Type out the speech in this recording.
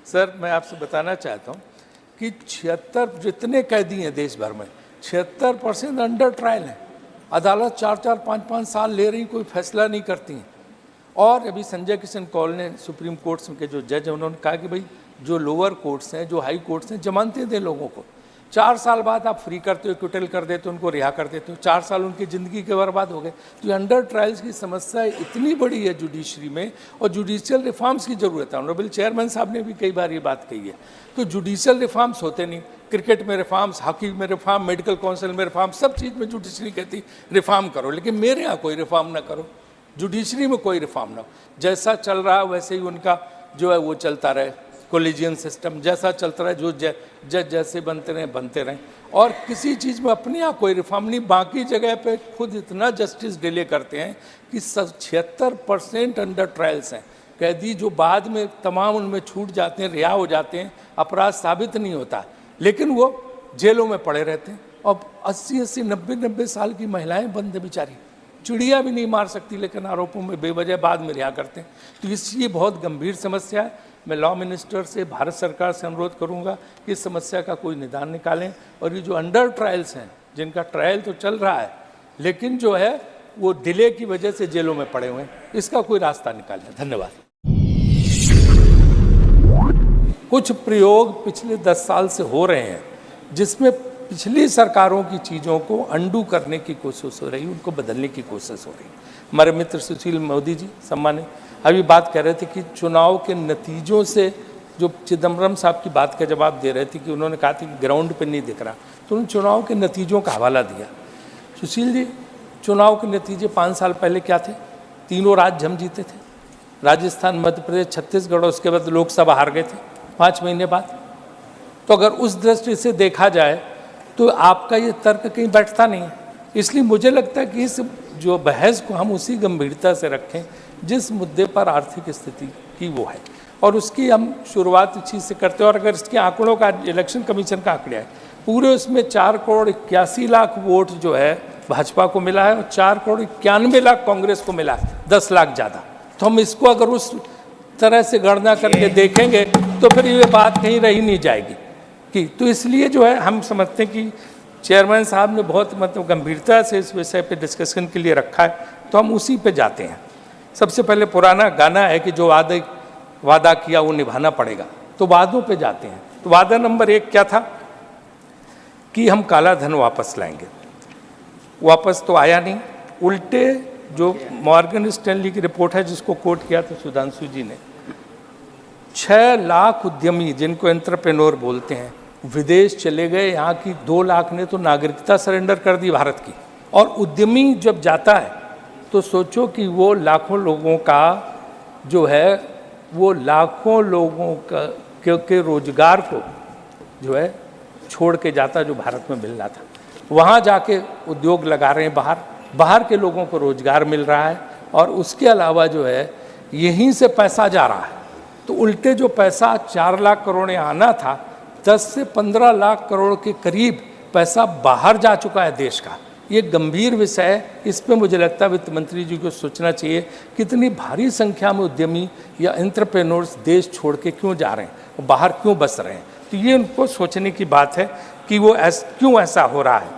Sir, मैं आपसे बताना चाहता हूँ कि 76 जितने कैदी हैं देश भर में, 76% अंडर ट्रायल हैं। अदालत 4-4, 5-5 साल ले रही, कोई फैसला नहीं करती हैं। और अभी संजय किशन कौल ने, सुप्रीम कोर्ट्स के जो जज हैं, उन्होंने कहा कि भाई जो लोअर कोर्ट्स हैं, जो हाई कोर्ट्स हैं, जमानतें दें लोगों को। 4 साल बाद आप फ्री करते हो, क्विटल कर देते हो, उनको रिहा कर देते हो। 4 साल उनकी ज़िंदगी के बर्बाद हो गए। तो ये अंडर ट्रायल्स की समस्या इतनी बड़ी है जुडिशरी में, और जुडिशियल रिफॉर्म्स की ज़रूरत है। ऑनरेबल चेयरमैन साहब ने भी कई बार ये बात कही है। तो जुडिशियल रिफॉर्म्स होते नहीं। क्रिकेट में रिफॉर्म्स, हॉकी में रिफॉर्म, मेडिकल काउंसिल में रिफॉर्म, सब चीज़ में जुडिशरी कहती रिफॉर्म करो, लेकिन मेरे यहाँ कोई रिफॉर्म ना करो, जुडिशरी में कोई रिफॉर्म ना हो। जैसा चल रहा है वैसे ही उनका जो है वो चलता रहे। कोलिजियन सिस्टम जैसा चलता रहे, जो जज जैसे बनते रहें, और किसी चीज़ में अपने यहाँ कोई रिफॉर्म नहीं। बाकी जगह पे खुद इतना जस्टिस डिले करते हैं कि 76% अंडर ट्रायल्स हैं कैदी, जो बाद में तमाम उनमें छूट जाते हैं, रिहा हो जाते हैं, अपराध साबित नहीं होता, लेकिन वो जेलों में पड़े रहते हैं। और 80-80, 90-90 साल की महिलाएं बंद है बेचारी, चिड़िया भी नहीं मार सकती, लेकिन आरोपों में बेवजह बाद में रिहा करते हैं। तो ये बहुत गंभीर समस्या है। मैं लॉ मिनिस्टर से, भारत सरकार से अनुरोध करूंगा कि इस समस्या का कोई निदान निकालें। और ये जो अंडर ट्रायल्स हैं, जिनका ट्रायल तो चल रहा है, लेकिन जो है वो डिले की वजह से जेलों में पड़े हुए हैं, इसका कोई रास्ता निकालें। धन्यवाद। कुछ प्रयोग पिछले 10 साल से हो रहे हैं, जिसमें पिछली सरकारों की चीज़ों को अंडू करने की कोशिश हो रही, उनको बदलने की कोशिश हो रही। हमारे मित्र सुशील मोदी जी सम्मानित अभी बात कर रहे थे कि चुनाव के नतीजों से, जो चिदम्बरम साहब की बात का जवाब दे रहे थे कि उन्होंने कहा था कि ग्राउंड पे नहीं दिख रहा, तो उन्होंने चुनाव के नतीजों का हवाला दिया। सुशील जी, चुनाव के नतीजे 5 साल पहले क्या थे? तीनों राज्य हम जीते थे, राजस्थान, मध्य प्रदेश, छत्तीसगढ़, और उसके बाद लोकसभा हार गए थे 5 महीने बाद। तो अगर उस दृष्टि से देखा जाए तो आपका ये तर्क कहीं बैठता नहीं है। इसलिए मुझे लगता है कि इस जो बहस को हम उसी गंभीरता से रखें जिस मुद्दे पर आर्थिक स्थिति की वो है, और उसकी हम शुरुआत इस चीज़ से करते हैं। और अगर इसके आंकड़ों का, इलेक्शन कमीशन का आंकड़ा है, पूरे उसमें 4,81,00,000 वोट जो है भाजपा को मिला है, और 4,91,00,000 कांग्रेस को मिला है, 10 लाख ज़्यादा। तो हम इसको अगर उस तरह से गणना करके देखेंगे तो फिर ये बात कहीं रही नहीं जाएगी कि, तो इसलिए जो है हम समझते हैं कि चेयरमैन साहब ने बहुत गंभीरता से इस विषय पे डिस्कशन के लिए रखा है, तो हम उसी पे जाते हैं। सबसे पहले पुराना गाना है कि जो वादा किया वो निभाना पड़ेगा, तो वादों पे जाते हैं। तो वादा नंबर 1 क्या था कि हम काला धन वापस लाएंगे। वापस तो आया नहीं, उल्टे जो मॉर्गन स्टैनली की रिपोर्ट है, जिसको कोट किया था सुधांशु जी ने, 6 लाख उद्यमी, जिनको एंटरप्रेन्योर बोलते हैं, विदेश चले गए। यहाँ की 2 लाख ने तो नागरिकता सरेंडर कर दी भारत की। और उद्यमी जब जाता है तो सोचो कि वो लाखों लोगों का जो है, वो लाखों लोगों का के रोजगार को जो है छोड़ के जाता, जो भारत में मिलना था। वहाँ जाके उद्योग लगा रहे हैं, बाहर के लोगों को रोजगार मिल रहा है, और उसके अलावा जो है यहीं से पैसा जा रहा है। तो उल्टे जो पैसा 4 लाख करोड़ आना था, 10 से 15 लाख करोड़ के करीब पैसा बाहर जा चुका है देश का। ये गंभीर विषय है। इस पे मुझे लगता है वित्त मंत्री जी को सोचना चाहिए, कितनी भारी संख्या में उद्यमी या एंटरप्रेन्योर्स देश छोड़ के क्यों जा रहे हैं, बाहर क्यों बस रहे हैं। तो ये उनको सोचने की बात है कि वो क्यों ऐसा हो रहा है।